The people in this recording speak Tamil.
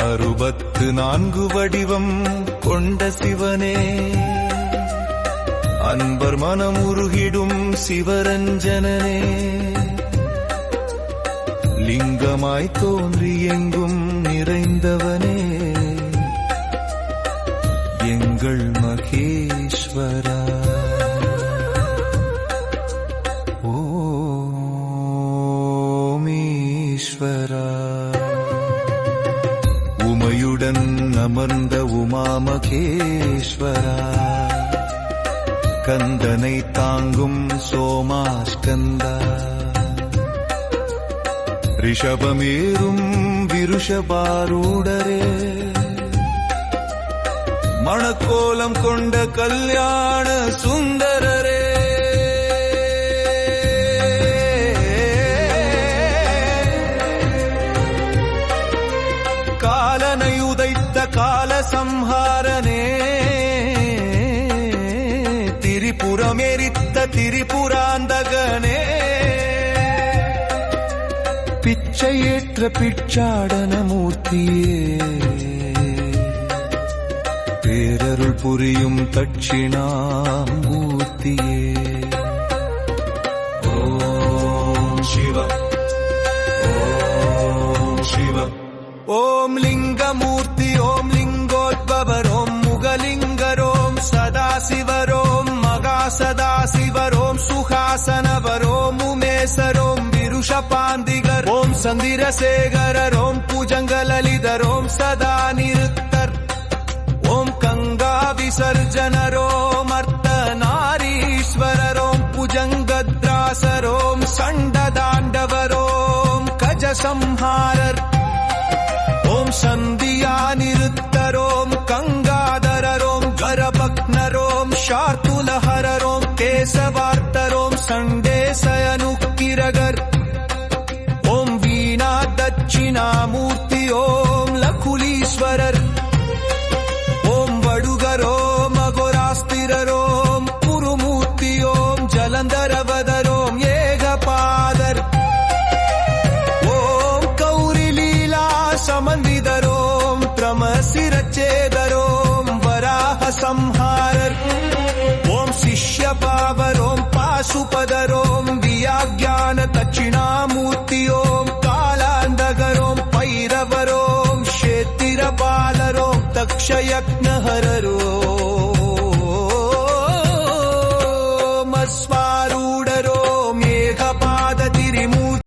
64 வடிவம் கொண்ட சிவனே, அன்பர் மனமுருகிடும் சிவரஞ்சனனே, லிங்கமாய் தோன்றி எங்கும் நிறைந்தவனே, எங்கள் மகேஸ்வரா. ஓமீஸ்வரா. உமையுடன் அமர்ந்த உமாமகேஸ்வரா, கந்தனை தாங்கும் சோமாஸ்கந்தா, ரிஷபமேறும் விருஷபாரூடரே, மணக்கோலம் கொண்ட கல்யாண சுந்தரரே, காலனை உதைத்த கால சம்ஹாரனே, திரிபுரமெரித்த திரிபுராந்தகனே, பிச்சையேற்ற பிச்சாடன மூர்த்தியே, பேரருள் புரியும் தட்சிணாமூர்த்தியே. ஓம் சிவம் ஓம் சிவம். ஓம் லிங்கமூர்த்தி ஓம் லிங்கோத்பவர் ஓம் முகலிங்கர் ஓம் சதாசிவர் ஓம் மகாசதாசிவர் ஓம் சுகாசனவர் ஓம் உமேசர் ஓம் விருஷபாந்திகர் ஓம் சந்திரசேகரர் ஓம் பூஜங்கலலிதர் ஓம் சதா நிருத்தர் ஓம் கங்கா விசர்ஜனர் ஓம் அர்த்தநாரீஸ்வரர் ஓம் புஜங்கத்ராசர் ஓம் சண்டதாண்டவர் ஓம் கஜசம்ஹாரர் ஓம் சந்தியா நிருத்தர் ஓம் கங்காதரர் ஓம் கரபக்னர் ஓம் ஷார்துலஹரர் ஓம் கேசவார்த்தர் ஓம் சண்டேசயனுக்கிரகர் ஓம் வீணா தட்சிணாமூர்த்தி ஓம் லகுலீஸ்வரர் ஓம் வடுகர் ஓம் அகோராஸ்திரர் ஓம் குருமூர்த்தி ஓம் ஜலந்தரவதர் ஓம் ஏகபாதர் ஓம் கௌரிலீலா சமந்திதர் ஓம் பிரமசிரச்சேதர் ஓம் வராஹ சம்ஹாரர் ஓம் சிஷ்யபாவர் ஓம் பாசுபதர் ஓம் வியாக்யான தட்சிணாமூர்த்தி ஓம் காலாந்தகர் ஓம் பைரவர் ஓம் க்ஷேத்திரபாலர் ஓம் தக்ஷயக்னஹரர் ஓம்